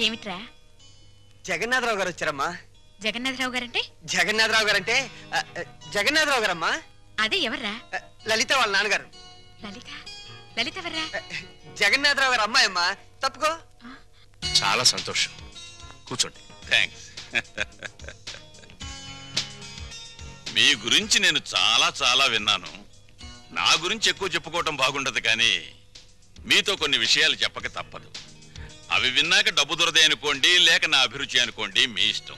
ఏమిట్రా? జగన్నాథరావు గారు వచ్చారమ్మా. Jagannatharao guarantee? Jagannatharao guarantee Jagannatharao గారమ్మా. అదే ఎవర్రా? లలిత వాళ్ళ నాన్నగారు. లలిత? లలిత ఎవర్రా? జగన్నాథరావు గారు అమ్మాయి అమ్మా. తప్పుకో. చాలా సంతోషం, కూర్చోండి. థ్యాంక్స్. మీ గురించి నేను చాలా చాలా విన్నాను. నా గురించి ఎక్కువ చెప్పుకోవటం బాగుండదు, కానీ మీతో కొన్ని విషయాలు చెప్పక తప్పదు. అవి విన్నాక డబ్బు దొరదే అనుకోండి, లేక నా అభిరుచి అనుకోండి, మీ ఇష్టం.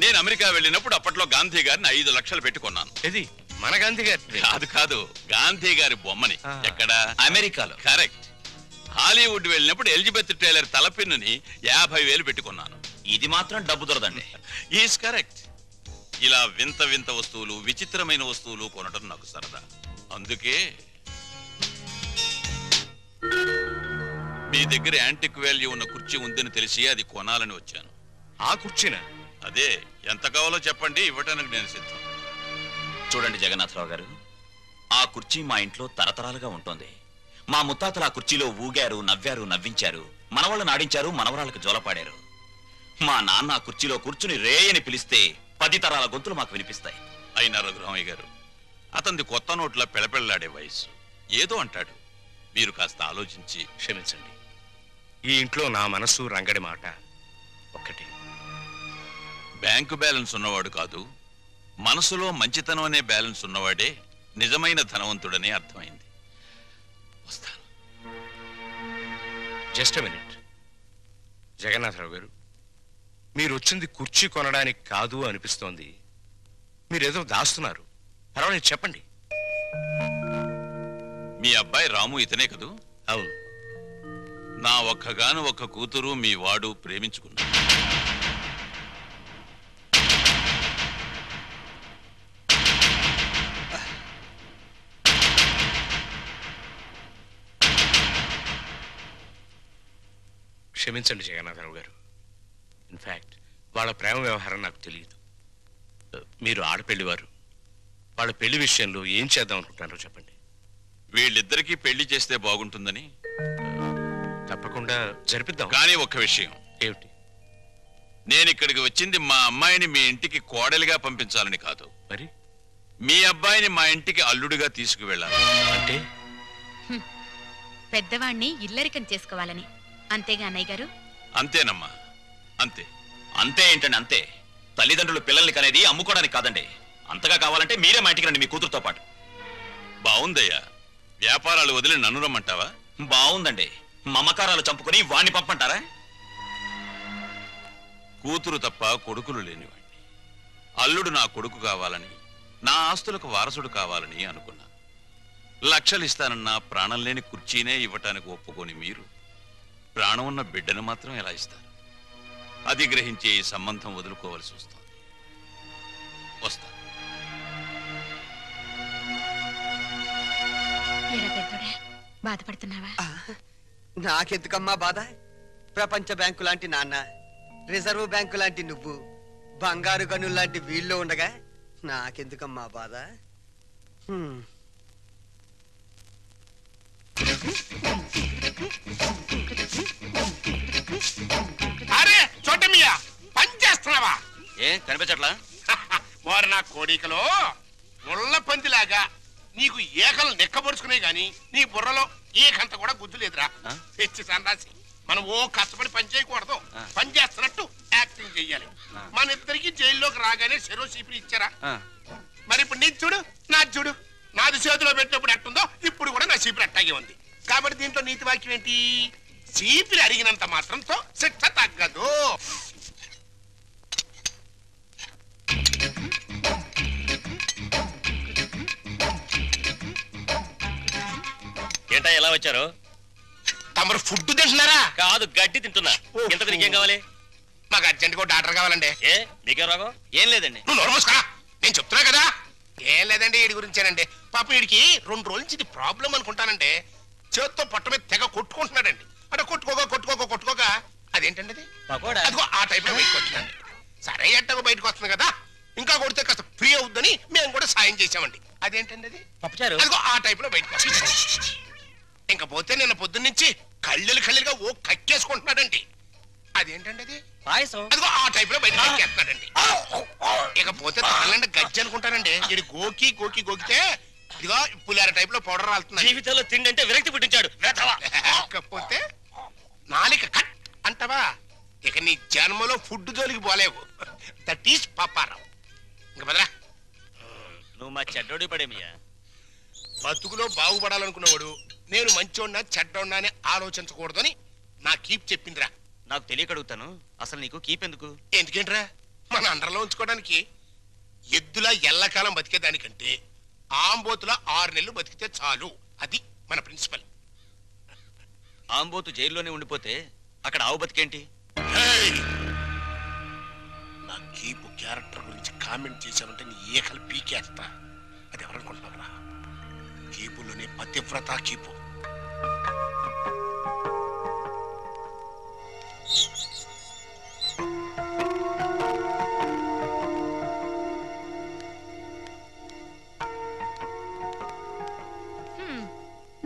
నేను అమెరికా వెళ్ళినప్పుడు అప్పట్లో గాంధీ గారిని 5 లక్షలు పెట్టుకున్నాను. ఇది మన గాంధీ గారి? కాదు కాదు, గాంధీ గారి బొమ్మని. ఎక్కడ? అమెరికాలో. కరెక్ట్. హాలీవుడ్ వెళ్ళినప్పుడు ఎలిజబెత్ టైలర్ తలపిన్నుని 50,000 పెట్టుకున్నాను. ఇది మాత్రం డబ్బు దొరదండి. Is correct. ఇలా వింత వింత వస్తువులు, విచిత్రమైన వస్తువులు కొనడం నాకు సరదా. అందుకే మీ దగ్గర యాంటిక్ వాల్యూ ఉన్న కుర్చీ ఉందని తెలిసి అది కొనాలని వచ్చాను. ఆ కుర్చీనా? అదే, ఎంత కావాలో చెప్పండి, ఇవ్వటానికి నేను సిద్ధం. చూడండి జగన్నాథరావు గారు, ఆ కుర్చీ మా ఇంట్లో తరతరాలుగా ఉంటుంది. మా ముత్తాతలు ఆ కుర్చీలో ఊగారు, నవ్వారు, నవ్వించారు, మనవాళ్ళు నాడించారు, మనవరాలకు జోలపాడారు. మా నాన్న ఆ కుర్చీలో కూర్చుని రే అని పిలిస్తే 10 తరాల గొంతులు మాకు వినిపిస్తాయి. అయినా రఘురామయ్య గారు, అతనిది కొత్త నోట్ల పెళపెళ్లాడే వయసు. ఏదో అంటాడు, మీరు కాస్త ఆలోచించి. క్షమించండి, ఈ ఇంట్లో నా మనసు రంగడి మాట ఒక్కటి. బ్యాంకు బ్యాలెన్స్ ఉన్నవాడు కాదు, మనసులో మంచితనం అనే బ్యాలెన్స్ ఉన్నవాడే నిజమైన ధనవంతుడని అర్థమైంది. వస్తాను. Just a minute. జగన్నాథరావు గారు, మీరు వచ్చింది కుర్చీ కొనడానికి కాదు అనిపిస్తోంది. మీరేదో దాస్తున్నారు. పర్వాలేదు, చెప్పండి. మీ అబ్బాయి రాము ఇతనే కదూ? అవును. నా ఒక్కగాను ఒక్క కూతురు మీ వాడు ప్రేమించుకున్నాడు. క్షమించండి జగన్నాథరావు గారు. ఇన్ఫ్యాక్ట్ వాళ్ళ ప్రేమ వ్యవహారం నాకు తెలియదు. మీరు ఆడపెళ్లివారు. వాళ్ళ పెళ్లి విషయంలో ఏం చేద్దాం అనుకుంటున్నారో చెప్పండి. వీళ్ళిద్దరికీ పెళ్లి చేస్తే బాగుంటుందని. తప్పకుండా జరిపిద్దాం. కానీ ఒక్క విషయం. ఏమిటి? నేను ఇక్కడికి వచ్చింది మా అమ్మాయిని మీ ఇంటికి కోడలిగా పంపించాలని కాదు. మరి మీ అబ్బాయిని మా ఇంటికి అల్లుడిగా తీసుకువెళ్ళాలి. అంటే పెద్దవాణ్ణి ఇల్లరికం చేసుకోవాలని. అంతేగా అన్నయ్య గారు? అంతేనమ్మా, అంతే. అంతే ఏంటండి? అంతే. తల్లిదండ్రులు పిల్లల్ని కనేది అమ్ముకోవడానికి కాదండి. అంతగా కావాలంటే మీరే మా ఇంటికి రండి, మీ కూతురుతో పాటు. బాగుందయ్యా. వ్యాపారాలు వదిలి నన్ను రమ్మంటావా? బాగుందండి. మమకారాలు చంపుకుని వాణ్ణి పంపంటారా? కూతురు తప్ప కొడుకులు లేనివాణ్ణి. అల్లుడు నా కొడుకు కావాలని, నా ఆస్తులకు వారసుడు కావాలని అనుకున్నా. లక్షలు ఇస్తానన్నా ప్రాణం లేని కుర్చీనే ఇవ్వటానికి ఒప్పుకొని మీరు ప్రాణం ఉన్న బిడ్డను మాత్రం ఎలా ఇస్తారు? అది గ్రహించే ఈ సంబంధం వదులుకోవలసి వస్తుంది. వస్తా. బాధపడుతున్నావా? నాకెందుకమ్మా బాధ? ప్రపంచ బ్యాంకు లాంటి నాన్న, రిజర్వ్ బ్యాంకు లాంటి నువ్వు, బంగారు గనులు లాంటి వీళ్ళు ఉండగా నాకెందుకమ్మా బాధ? అరే చోటమియా, పని చేస్తున్నావా? ఏం కనిపించట్లా? వారు నా కోడికలో ముళ్ళ పందిలాగా నీకు ఏకలు నెక్కబరుచుకునే గాని నీ బుర్రలో ఏకంత కూడా గుద్దు లేదురా. తెచ్చి సన్నాసి, మనం ఓ కష్టపడి పని చేయకూడదు, పని చేస్తున్నట్టు యాక్టింగ్ చెయ్యాలి. మన ఇద్దరికి జైల్లోకి రాగానే చెరో చీపురు ఇచ్చారా? మరి ఇప్పుడు నీ చూడు, నా చూడు, నాది చేతిలో పెట్టినప్పుడు ఎట్టుందో ఇప్పుడు కూడా నా చీపురు అట్టాగే ఉంది. కాబట్టి దీంట్లో నీతి వాక్యం ఏంటి? చీపురు అడిగినంత మాత్రంతో శిక్ష తగ్గదు. ఏంటా ఎలా వచ్చారు? తమరు ఫుడ్ తింటున్నారా? కాదు, గడ్డి తింటున్నా. ఎంత నీకేం కావాలి? మాకు అర్జెంట్ గా డాక్టర్ కావాలండి. ఏ మీకేం రాగో? ఏం లేదండి. నువ్వు నోరు మూసుకోరా, నేను చెప్తున్నా కదా. ఏం లేదండి, వీడి గురించేనండి. పాప వీడికి 2 రోజుల నుంచి ఇది ప్రాబ్లం అనుకుంటానండి. చేత్తో పొట్ట మీద తెగ కొట్టుకుంటున్నాడండి. అంటే కొట్టుకోక అదేంటండి అది? అదిగో ఆ టైప్ లో బయటకు వచ్చిందండి. సరే ఎట్టగో బయటకు వస్తుంది కదా, ఇంకా కొడితే కాస్త ఫ్రీ అవుద్దని మేము కూడా సాయం చేసామండి. అదేంటండి అది? అదిగో ఆ టైప్ లో బయటకు వస్తుంది. ఇంకా పోతే నిన్న పొద్దున్న నుంచి కళ్ళుగా ఓ కక్కేసుకుంటున్నాడండి. అదేంటండి అది? పాయసం. అదిగో ఆ టైప్ లో బయట ఎక్కేస్తాడండి. ఇకపోతే తాళ్ళంటే గజ్జి అనుకుంటానండి. ఇది గోకి గోకి గోకితే ఇదిగో పులిహార టైప్ లో పౌడర్ రాలుతుంది. జీవితంలో తిండి అంటే విరక్తి పుట్టించాడు. లేకపోతే నాలిక కట్ అంటావా? ఇక నీ జన్మలో ఫుడ్ జోలికి పోలేవు. That is Paparao. ఇంక బదరా. నువ్వు మా చెడ్డోడి పడేమియా. బతుకులో బాగుపడాలనుకున్నవాడు నేను మంచోడినా చెడ్డోడినా అని ఆలోచించకూడదని నా కీప్ చెప్పిందిరా. నాకు తెలియక అడుగుతాను, అసలు నీకు కీప్ ఎందుకు? ఎందుకేంట్రా? మన అండర్లో ఉంచుకోవడానికి. ఎద్దులా ఎల్లకాలం బతికేదానికంటే ఆంబోతులా 6 నెలలు బతికితే చాలు. అది మన ప్రిన్సిపల్. ఆంబోతు జైల్లోనే ఉండిపోతే అక్కడ ఆవు బతికేంటి? నా కీపు క్యారెక్టర్ గురించి కామెంట్ చేశామంటే నీ ఏకలు పీకేస్తా. అది ఎవరనుకుంటున్నావురా? కీపులోనే పతివ్రత కీపు.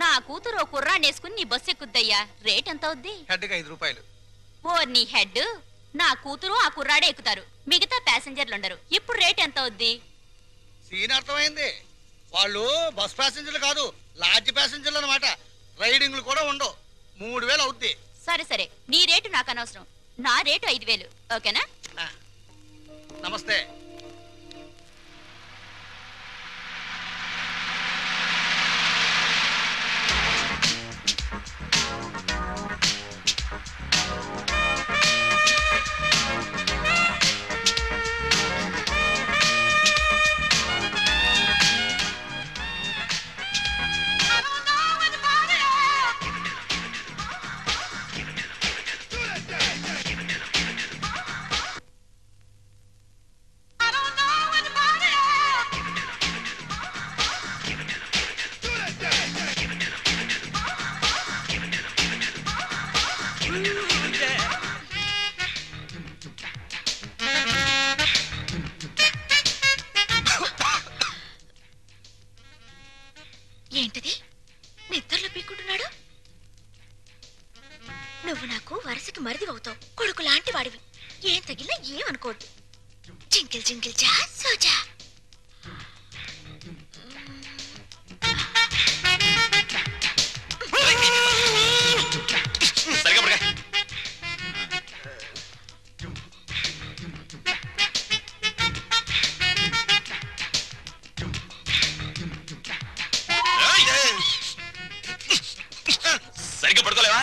నా కూతురు కుర్రాన్ని వేసుకుని నీ బస్సు ఎక్కుద్దయ్యా. రేట్ ఎంత అవుద్ది? హెడ్కి 5 రూపాయలు. ఓ నీ హెడ్, నా కూతురు ఆ కుర్రాడే ఎక్కుతారు, మిగతా ప్యాసింజర్లు ఉండరు. ఇప్పుడు రేట్ ఎంత అవుద్ది? సీన్ అర్థమైంది. వాళ్ళు బస్ ప్యాసింజర్లు కాదు, లాడ్జ్ ప్యాసింజర్లు అనమాట. రైడింగ్లు కూడా ఉండవు. 3000 అవుద్ది. సరే సరే, నీ రేటు నాకు అనవసరం. నా రేటు 5000. ఓకేనా? నమస్తే. ఏంటిది? నిద్రలో పీక్కుంటున్నాడు. నువ్వు నాకు వరుసకి మరిది అవుతావు, కొడుకు లాంటి వాడివి. ఏం తగిలినా ఏమనుకోవద్దు. జింకిల్ జింకిల్ జా సోజా. సరిగ్గా పడుకోలేవా?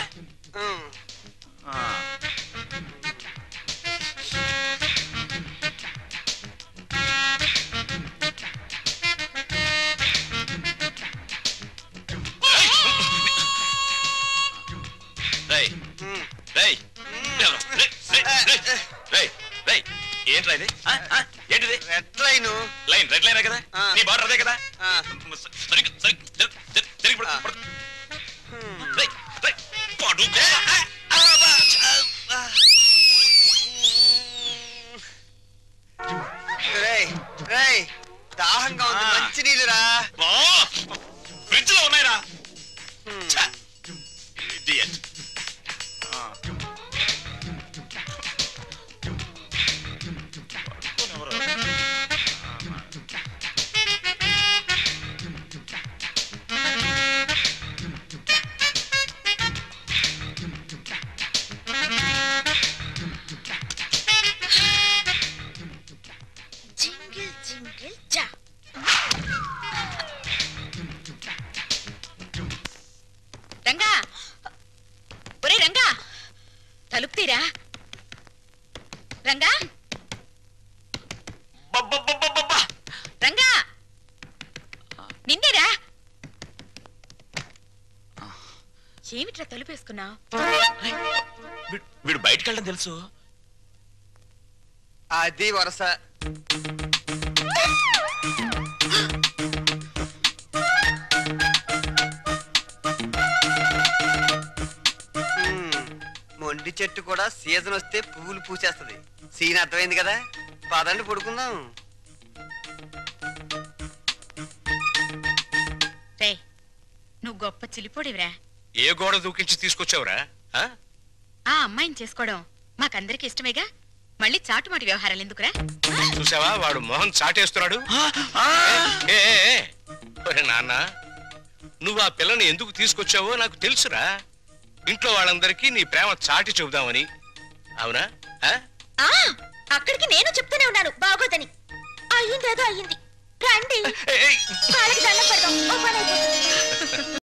ఏంట్రా ఇది? ఏంటిది? Red line. Line red line కదా? నీ బార్డర్ అదే కదా? దాహంగా ఉంది, మంచి నీళ్ళురా. ఫ్రిడ్జ్ లో ఉన్నాయిరా. జింగిల్ జింగిల్ జా. రంగా, ఒరే రంగా, తలుపు తీరా. రంగా, రంగా, నిన్నేరా. ఏమిట్రా తలుపేసుకున్నావు? వీడు బయటకు వెళ్ళడం తెలుసు. అది వరస. మొండి చెట్టు కూడా సీజన్ వస్తే పువ్వులు పూసేస్తది. సీన్ అర్థమైంది కదా? పదండి పడుకుందాం. రే, నువ్వు గొప్ప చిలిపోడివిరా. ఏ గోడ దూకించి తీసుకొచ్చావురా? ఆ అమ్మాయిని చేసుకోవడం మాకందరికి ఇష్టమేగా మళ్ళీ చాటుమాటి వ్యవహారాలు ఎందుకురా? చూసావా వాడు మొహం చాటేస్తున్నాడు. ఏ, ఏ, ఏ. ఒరే నాన్న, నువ్వు ఆ పిల్లని ఎందుకు తీసుకొచ్చావో నాకు తెలుసురా. ఇంట్లో వాళ్ళందరికీ నీ ప్రేమ చాటి చెబుదామని. అవునా? అక్కడికి నేను చెప్తూనే ఉన్నాను బాగోదని. అయ్యిందేదో అయ్యింది, రండి. ఏయ్, కాళ్ళకి దండం పెడదాం, ఓ పని అయిపోతుంది.